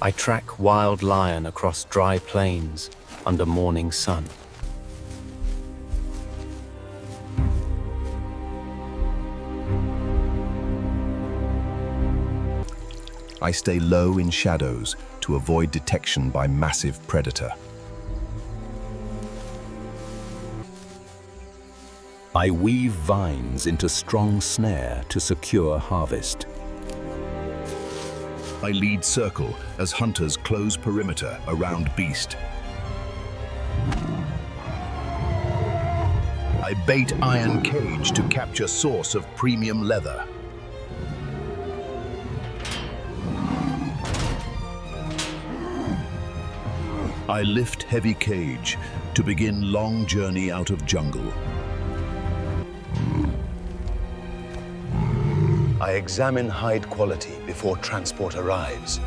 I track wild lion across dry plains under morning sun. I stay low in shadows to avoid detection by massive predator. I weave vines into strong snare to secure harvest. I lead circle as hunters close perimeter around beast. I bait iron cage to capture source of premium leather. I lift heavy cage to begin long journey out of jungle. I examine hide quality before transport arrives.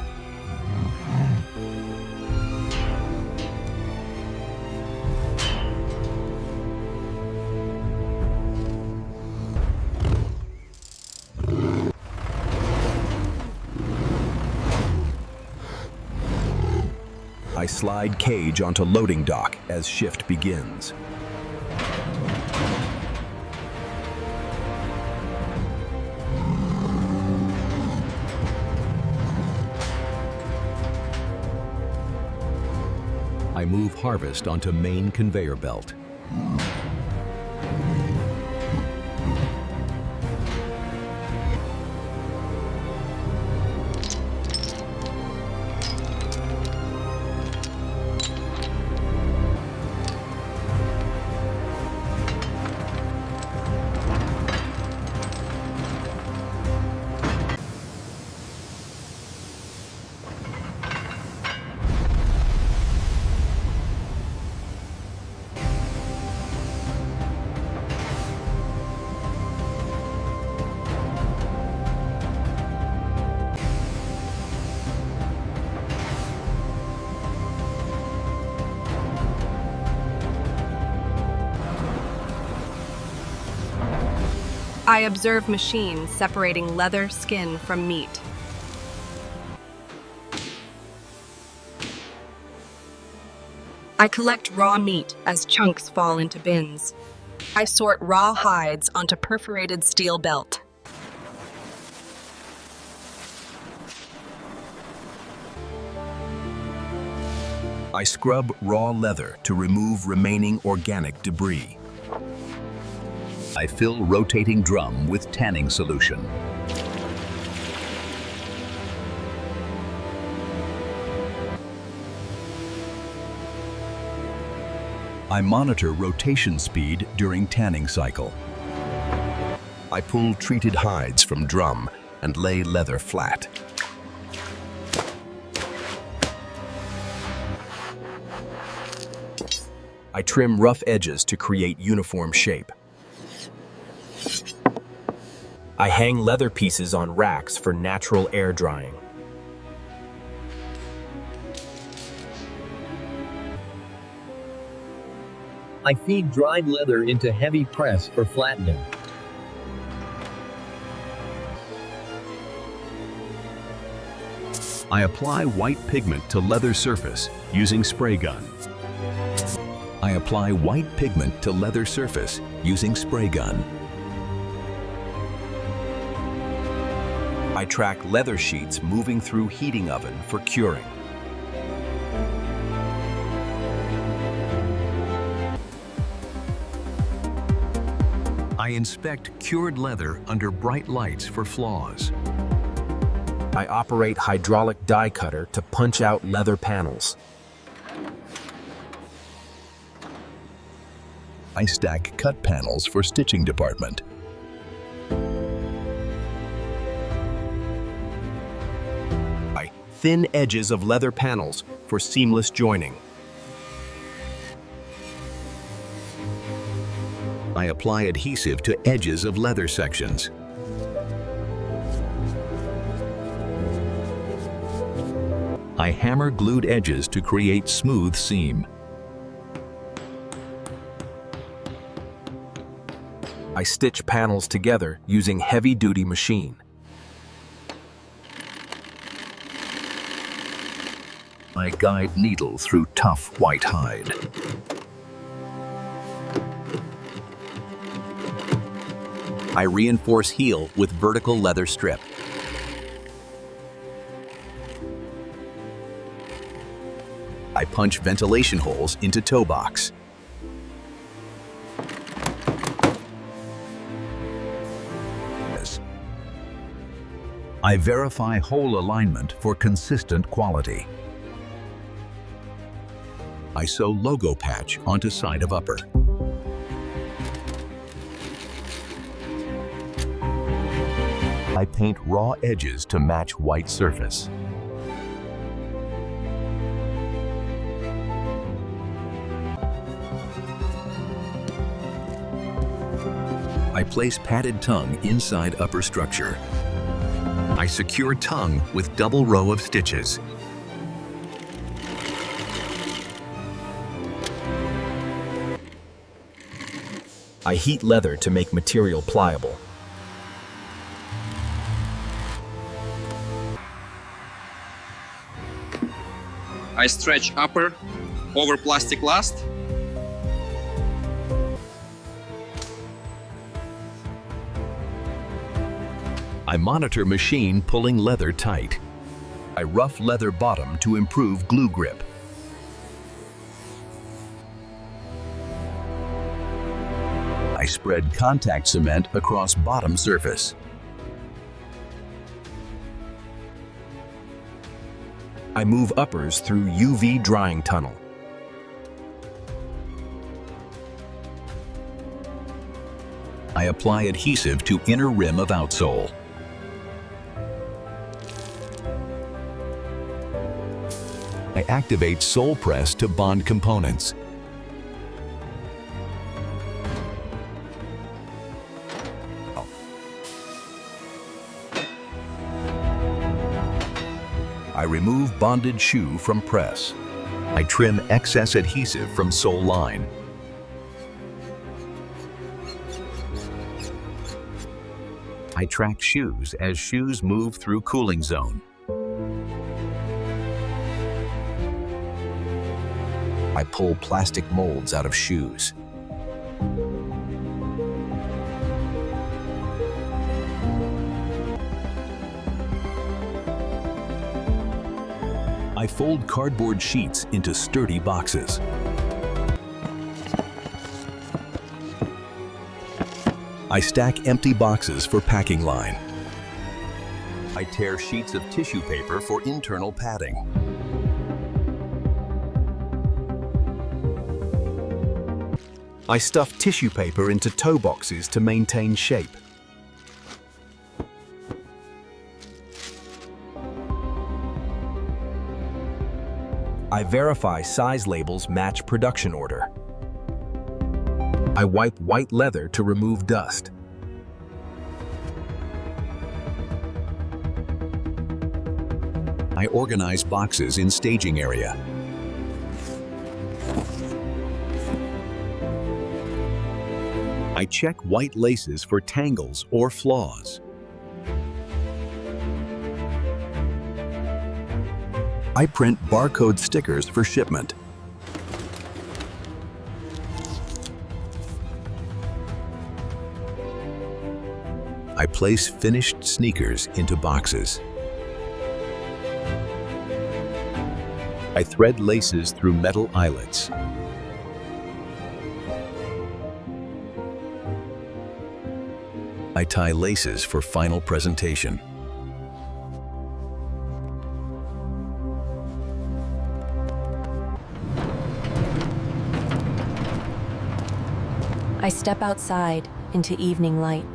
I slide cage onto loading dock as shift begins. I move harvest onto main conveyor belt. I observe machines separating leather skin from meat. I collect raw meat as chunks fall into bins. I sort raw hides onto perforated steel belt. I scrub raw leather to remove remaining organic debris. I fill rotating drum with tanning solution. I monitor rotation speed during tanning cycle. I pull treated hides from drum and lay leather flat. I trim rough edges to create uniform shape. I hang leather pieces on racks for natural air drying. I feed dried leather into heavy press for flattening. I apply white pigment to leather surface using spray gun. I apply white pigment to leather surface using spray gun. I track leather sheets moving through heating oven for curing. I inspect cured leather under bright lights for flaws. I operate hydraulic die cutter to punch out leather panels. I stack cut panels for stitching department. I thin edges of leather panels for seamless joining. I apply adhesive to edges of leather sections. I hammer glued edges to create smooth seam. I stitch panels together using heavy-duty machine. I guide needle through tough white hide. I reinforce heel with vertical leather strip. I punch ventilation holes into toe box. I verify hole alignment for consistent quality. I sew logo patch onto side of upper. I paint raw edges to match white surface. I place padded tongue inside upper structure. I secure tongue with double row of stitches. I heat leather to make material pliable. I stretch upper over plastic last. I monitor machine pulling leather tight. I rough leather bottom to improve glue grip. I spread contact cement across bottom surface. I move uppers through UV drying tunnel. I apply adhesive to inner rim of outsole. I activate sole press to bond components. I remove bonded shoe from press. I trim excess adhesive from sole line. I track shoes as shoes move through cooling zone. I pull plastic molds out of shoes. I fold cardboard sheets into sturdy boxes. I stack empty boxes for packing line. I tear sheets of tissue paper for internal padding. I stuff tissue paper into toe boxes to maintain shape. I verify size labels match production order. I wipe white leather to remove dust. I organize boxes in staging area. I check white laces for tangles or flaws. I print barcode stickers for shipment. I place finished sneakers into boxes. I thread laces through metal eyelets. I tie laces for final presentation. I step outside into evening light.